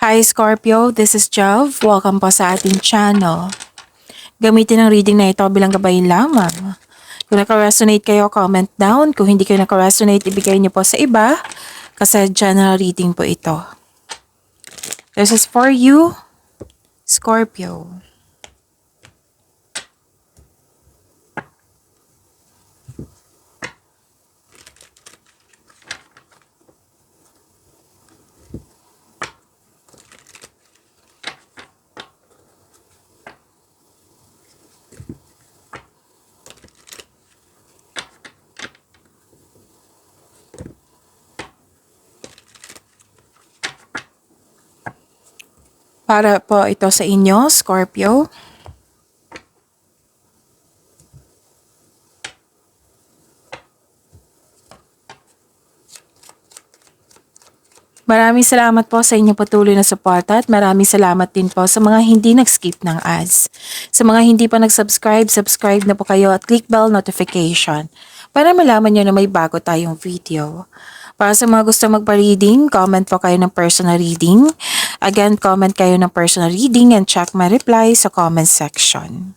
Hi Scorpio, this is Jove. Welcome po sa ating channel. Gamitin ang reading na ito bilang gabay lamang. Kung naka-resonate kayo, comment down. Kung hindi kayo naka-resonate, ibigay niyo po sa iba. Kasi general reading po ito. This is for you, Scorpio. Para po ito sa inyo, Scorpio. Maraming salamat po sa inyong patuloy na suporta at maraming salamat din po sa mga hindi nag-skip ng ads. Sa mga hindi pa nag-subscribe, subscribe na po kayo at click bell notification para malaman nyo na may bago tayong video. Para sa mga gusto magpa-reading, comment po kayo ng personal reading. Again, comment kayo ng personal reading and check my reply sa comment section.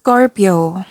Scorpio,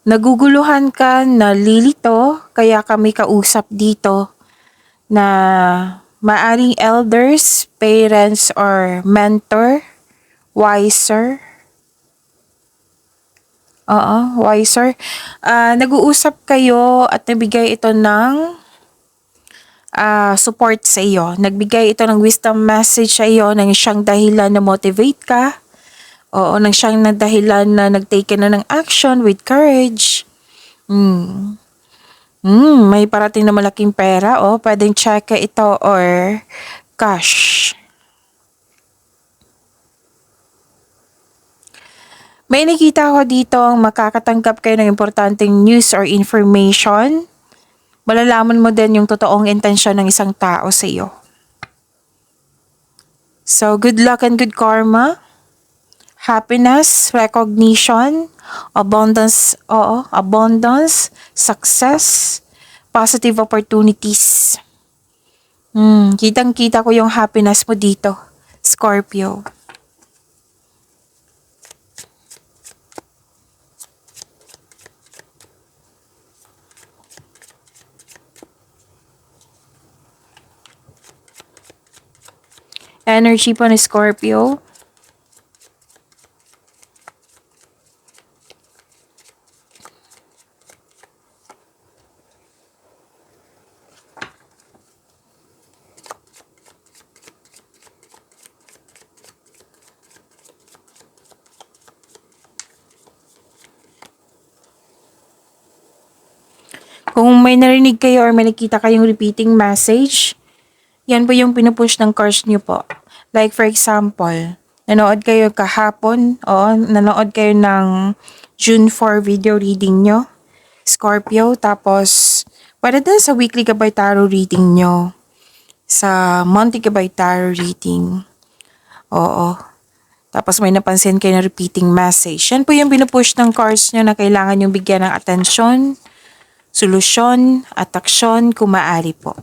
naguguluhan ka, nalilito, kaya kami kausap dito na maaring elders, parents, or mentor, wiser. Wiser. Nag-uusap kayo at nabigay ito ng support sa iyo. Nagbigay ito ng wisdom message sa iyo nang siyang dahilan na motivate ka. Nang siyang dahilan na nag-take na ng action with courage. May parating na malaking pera. Pwedeng cheque ito or cash. May nakita ko dito makakatanggap kayo ng importanteng news or information. Malalaman mo din yung totoong intensyon ng isang tao sa iyo. So, good luck and good karma. Happiness, recognition, abundance, abundance, success, positive opportunities. Kitang-kita ko yung happiness mo dito, Scorpio. Energy po ni Scorpio. Kung may narinig kayo or may nakita kayong repeating message, yan po yung pinupush ng cards nyo po. Like for example, nanood kayo kahapon, nanood kayo ng June 4 video reading nyo, Scorpio, tapos pwede din sa weekly gabay tarot reading nyo, sa monthly gabay tarot reading. Tapos may napansin kayo na repeating message. Yan po yung pinupush ng cards nyo na kailangan yung bigyan ng atensyon, solusyon at aksyon kung maaari po.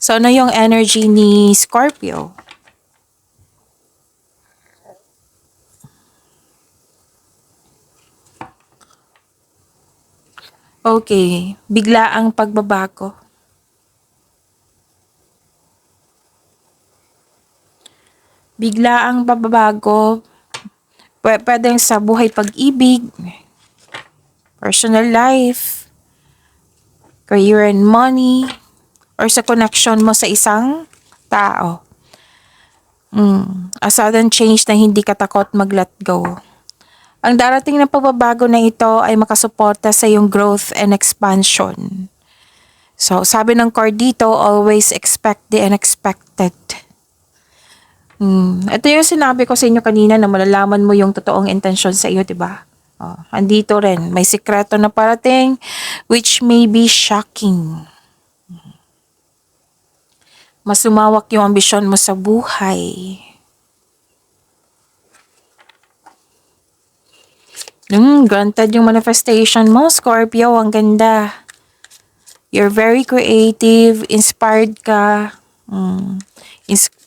So, ano yung energy ni Scorpio? Okay, biglaang pagbabago. Biglaang pagbabago, pwedeng sa buhay pag-ibig, personal life, career and money, or sa connection mo sa isang tao. A sudden change na hindi ka takot mag-let go. Ang darating na pagbabago na ito ay makasuporta sa iyong growth and expansion. So, sabi ng card dito, always expect the unexpected. Ito yung sinabi ko sa inyo kanina na malalaman mo yung totoong intensyon sa iyo, 'di ba? Oh, andito rin, may sikreto na parating which may be shocking. Mas lumawak yung ambisyon mo sa buhay. Granted yung manifestation mo, Scorpio, ang ganda. You're very creative, inspired ka.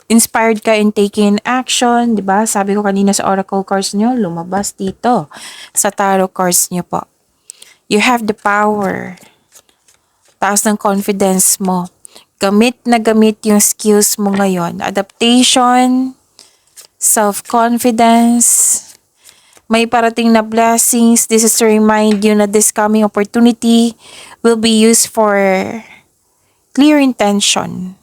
Inspired ka in taking action, 'di ba? Sabi ko kanina sa oracle cards nyo, lumabas dito sa tarot cards nyo po. You have the power. Taas ng confidence mo. Gamit na gamit yung skills mo ngayon. Adaptation, self-confidence, may parating na blessings. This is to remind you na this coming opportunity will be used for clear intention.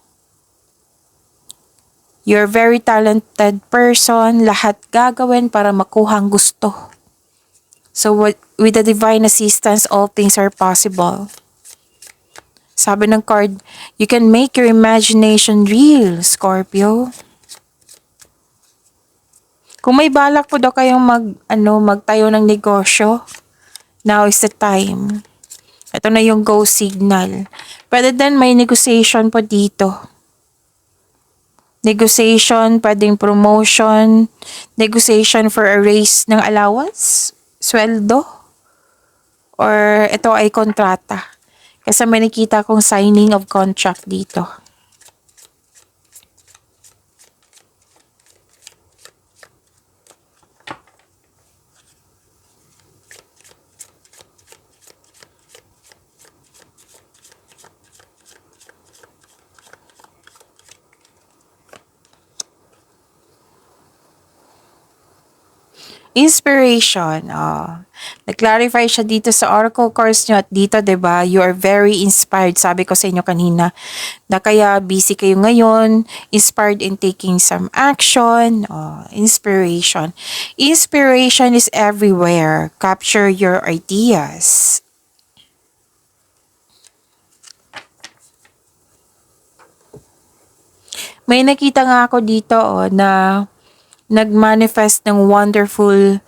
You're a very talented person. Lahat gagawin para makuha ang gusto. So with the divine assistance, all things are possible. Sabi ng card, you can make your imagination real, Scorpio. Kung may balak po daw kayong magtayo ng negosyo, now is the time. Ito na yung go signal. Pwede din may negotiation po dito. Negotiation, pwedeng promotion, negotiation for a raise ng allowance, sweldo, or ito ay kontrata. Kasi may nakita kong signing of contract dito. Inspiration. Nag-clarify siya dito sa oracle cards nyo at dito, 'di ba? You are very inspired. Sabi ko sa inyo kanina na kaya busy kayo ngayon, inspired in taking some action. Inspiration. Inspiration is everywhere. Capture your ideas. May nakita nga ako dito na nag-manifest ng wonderful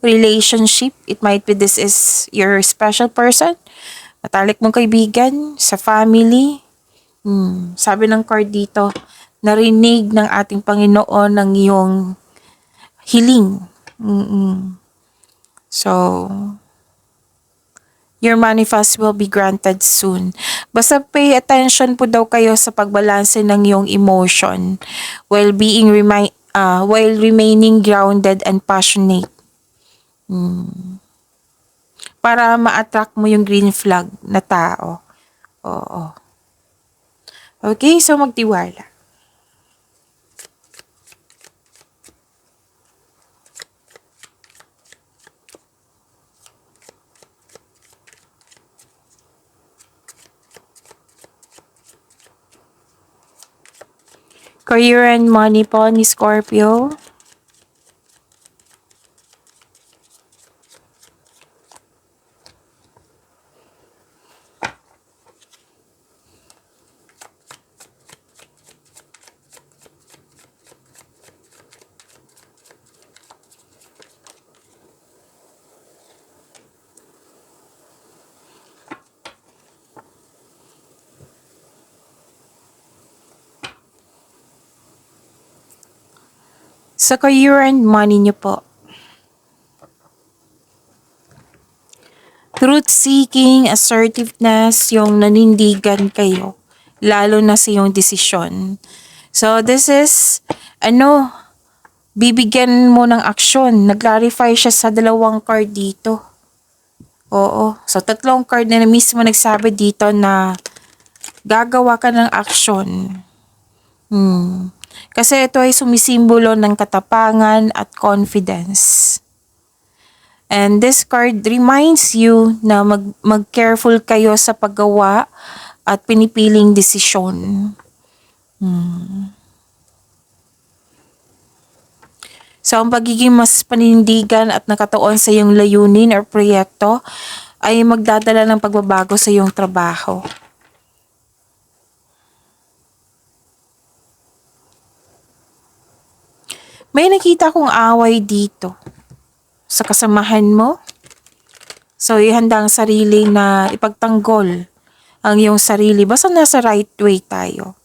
relationship. It might be this is your special person. Matalik mong kaibigan, sa family. Sabi ng card dito, narinig ng ating Panginoon ng iyong hiling. So, your manifest will be granted soon. Basta pay attention po daw kayo sa pagbalanse ng iyong emotion while while remaining grounded and passionate. Para ma-attract mo yung green flag na tao. Oo. Okay, so magtiwala. Career and money po ni Scorpio. Sa career and money niyo po. Truth-seeking, assertiveness, yung nanindigan kayo. Lalo na sa yung desisyon. So, this is, bibigyan mo ng aksyon. Nag-clarify siya sa dalawang card dito. Oo. So, tatlong card na mismo nagsabi dito na gagawa ka ng aksyon. Kasi ito ay sumisimbolo ng katapangan at confidence. And this card reminds you na mag-careful kayo sa paggawa at pinipiling desisyon. So, ang pagiging mas panindigan at nakatuon sa iyong layunin or proyekto ay magdadala ng pagbabago sa iyong trabaho. May nakita kong away dito sa kasamahan mo. So, ihanda ang sarili na ipagtanggol ang iyong sarili. Basta nasa right way tayo.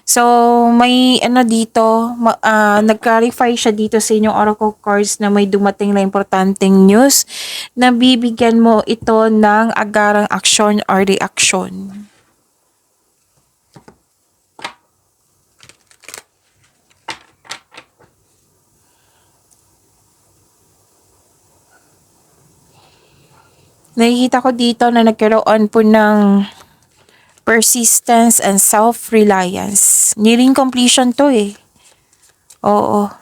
So, may ano dito, nag-clarify siya dito sa inyong oracle cards na may dumating na importanteng news na bibigyan mo ito ng agarang aksyon or reaksyon. Nakikita ko dito na nagkaroon po ng persistence and self-reliance. Nearing completion to eh. Oo.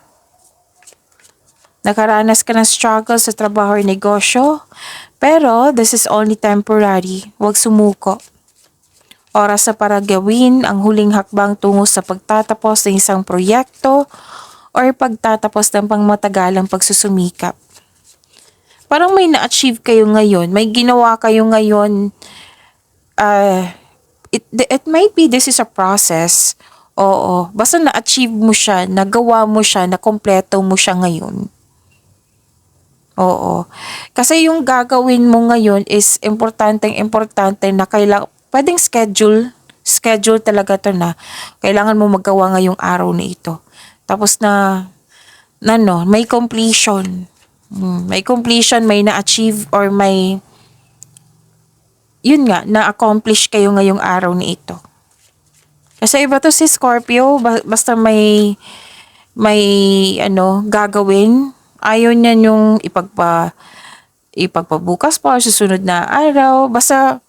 Nakaranas ka ng struggle sa trabaho or negosyo, pero this is only temporary. Huwag sumuko. Oras na para gawin ang huling hakbang tungo sa pagtatapos ng isang proyekto or pagtatapos ng pangmatagalang pagsusumikap. Parang may na-achieve kayo ngayon, may ginawa kayo ngayon. It might be this is a process. Oo, basta na-achieve mo siya, nagawa mo siya, nakompleto mo siya ngayon. Oo. Kasi yung gagawin mo ngayon is importante na pwedeng schedule talaga to na kailangan mo magawa ngayong araw na ito. Tapos may completion. May completion, may na-achieve or may, yun nga, na-accomplish kayo ngayong araw na ito. Kasi iba to si Scorpio, basta may gagawin. Ayaw niya yung ipagpabukas pa or susunod na araw. Basta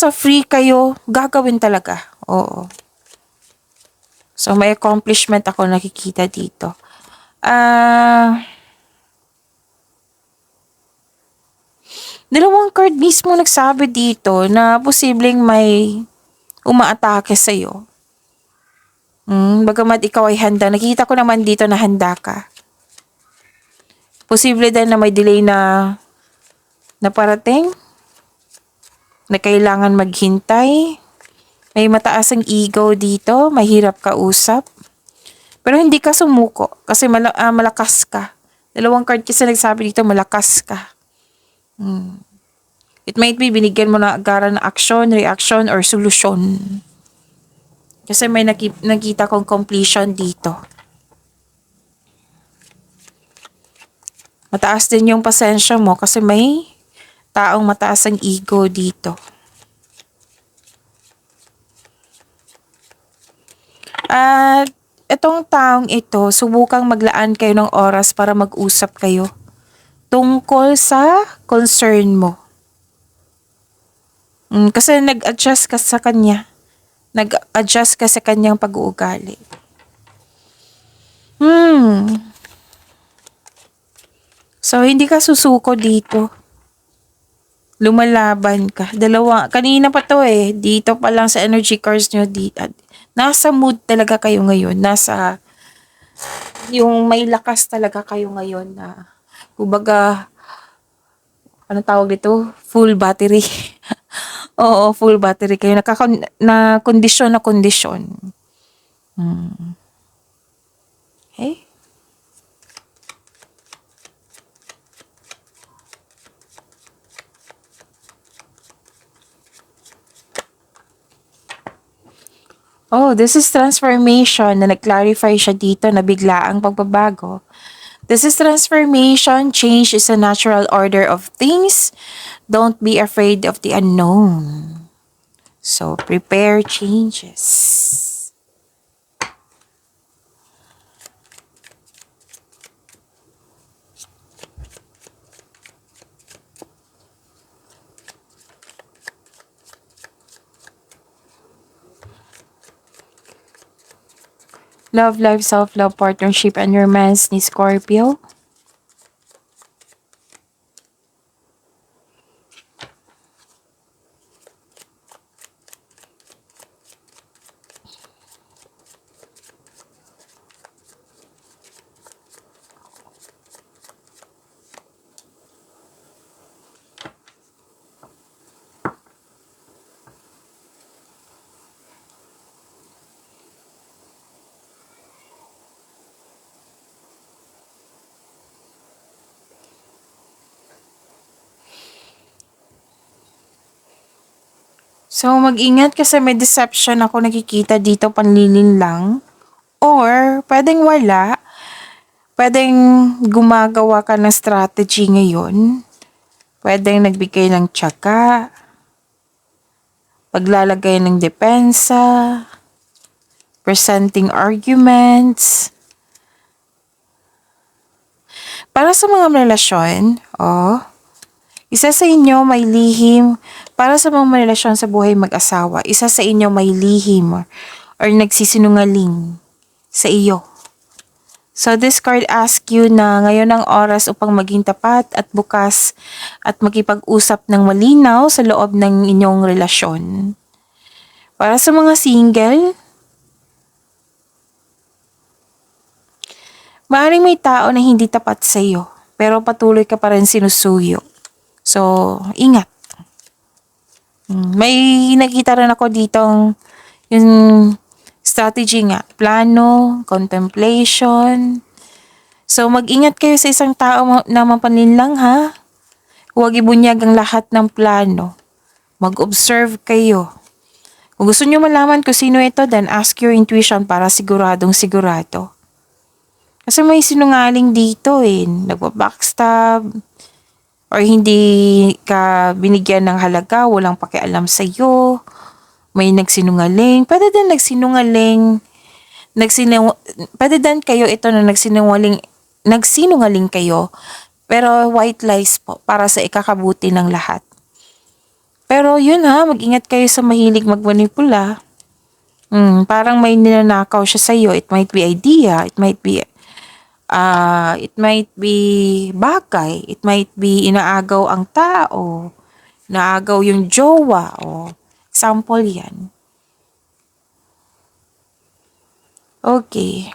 free kayo, gagawin talaga. Oo. So, may accomplishment ako nakikita dito. Dalawang card mismo nagsabi dito na posibleng may umaatake sa'yo. Bagamat ikaw ay handa. Nakita ko naman dito na handa ka. Posible din na may delay na parating. Na kailangan maghintay. May mataas ang ego dito. Mahirap kausap. Pero hindi ka sumuko. Kasi malakas ka. Dalawang card kasi nagsabi dito, malakas ka. It might be binigyan mo na agaran na action, reaction, or solusyon. Kasi may nakita kong completion dito. Mataas din yung pasensya mo kasi may taong mataas ang ego dito. At itong taong ito, subukang maglaan kayo ng oras para mag-usap kayo tungkol sa concern mo. Kasi nag-adjust ka sa kanya. Nag-adjust ka sa kanyang pag-uugali. So, hindi ka susuko dito. Lumalaban ka. Kanina pa to eh. Dito pa lang sa energy cards nyo. Nasa mood talaga kayo ngayon. Yung may lakas talaga kayo ngayon na, kumbaga, ano tawag dito? Full battery. Oo, full battery kayo. Na kondisyon. Okay? Oh, this is transformation na nag-clarify siya dito na biglaang pagbabago. This is transformation. Change is a natural order of things. Don't be afraid of the unknown. So, prepare changes. Love, life, self-love, partnership, and romance ni Scorpio. So, mag-ingat kasi may deception ako nakikita dito, panlilin lang. Or, pwedeng wala. Pwedeng gumagawa ka ng strategy ngayon. Pwedeng nagbigay ng tiyaga. Paglalagay ng depensa. Presenting arguments. Para sa mga relasyon, isa sa inyo may lihim. Para sa mga relasyon sa buhay mag-asawa, isa sa inyo may lihim or nagsisinungaling sa iyo. So this card asks you na ngayon ang oras upang maging tapat at bukas at makipag-usap ng malinaw sa loob ng inyong relasyon. Para sa mga single, maaaring may tao na hindi tapat sa iyo, pero patuloy ka pa rin sinusuyo. So, ingat. May nakita rin ako ditong yung strategy nga, plano, contemplation. So, mag-ingat kayo sa isang tao na mapanlinlang ha. Huwag ibunyag ang lahat ng plano. Mag-observe kayo. Kung gusto nyo malaman kung sino ito, then ask your intuition para siguradong sigurado. Kasi may sinungaling dito nagpa-backstab, or hindi ka binigyan ng halaga, walang pakialam sa'yo, may nagsinungaling, pwede din pwede din kayo ito na nagsinungaling kayo, pero white lies po, para sa ikakabuti ng lahat. Pero yun mag-ingat kayo sa mahilig magmanipula. Parang may ninanakaw siya sa'yo, it might be idea, it might be bagay, it might be inaagaw ang tao, naagaw yung jowa, sample yan. Okay.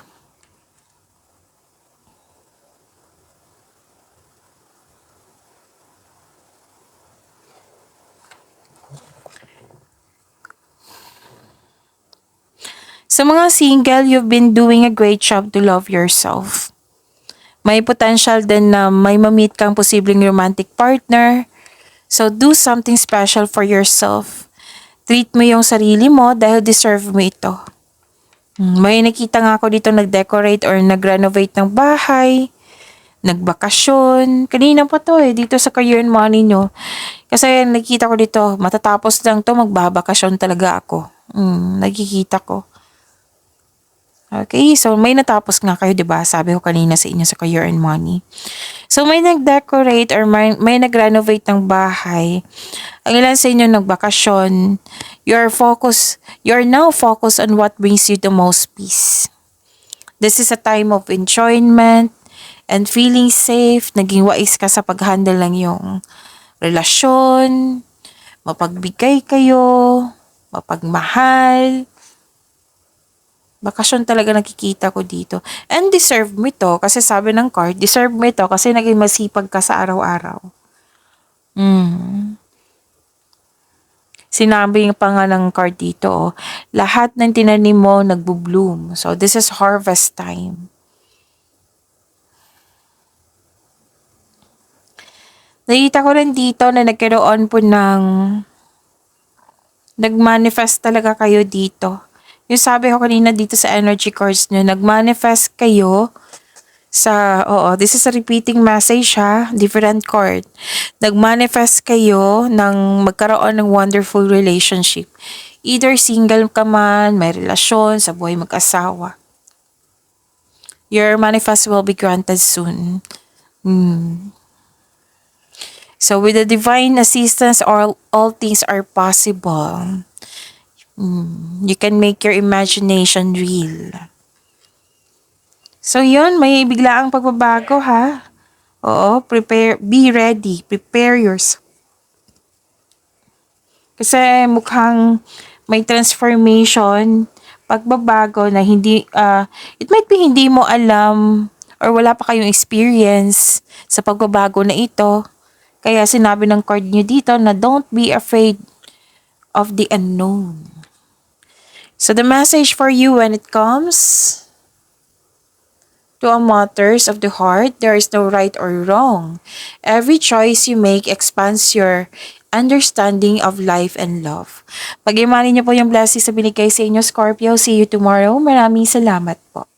Sa mga single, you've been doing a great job to love yourself. May potential din na may ma-meet kang posibleng romantic partner. So, do something special for yourself. Treat mo yung sarili mo dahil deserve mo ito. May nakita nga ako dito nag-decorate or nag-renovate ng bahay, nagbakasyon. Kanina pa to dito sa career and money nyo. Kasi nakikita ko dito, matatapos lang to, magbabakasyon talaga ako. Nakikita ko. Okay, so may natapos nga kayo, 'di ba? Sabi ko kanina sa inyo sa career and money. So may nag-decorate or may nag-renovate ng bahay. Ang ilan sa inyo nagbakasyon. You're now focused on what brings you the most peace. This is a time of enjoyment and feeling safe. Naging wais ka sa pag-handle ng iyong relasyon, mapagbigay kayo, mapagmahal. Bakasyon talaga nakikita ko dito. And deserve mo ito kasi sabi ng card, deserve mo ito kasi naging masipag ka sa araw-araw. Sinabi pa nga ng card dito, lahat ng tinanim mo nagbo-bloom. So this is harvest time. Nakita ko rin dito na nagkaroon po nag-manifest talaga kayo dito. Yung sabi ko kanina dito sa energy cards nyo, nag-manifest kayo this is a repeating message different card. Nag-manifest kayo ng magkaroon ng wonderful relationship. Either single ka man, may relasyon, sa buhay mag-asawa. Your manifest will be granted soon. So with the divine assistance, all things are possible. You can make your imagination real. So yun, may biglaang pagbabago be ready, prepare yourself. Kasi mukhang may transformation, pagbabago na it might be hindi mo alam or wala pa kayong experience sa pagbabago na ito. Kaya sinabi ng card nyo dito na don't be afraid of the unknown. So the message for you when it comes to a matters of the heart, there is no right or wrong. Every choice you make expands your understanding of life and love. Pag-imani niyo po yung blessings na binigay sa inyo, Scorpio. See you tomorrow. Maraming salamat po.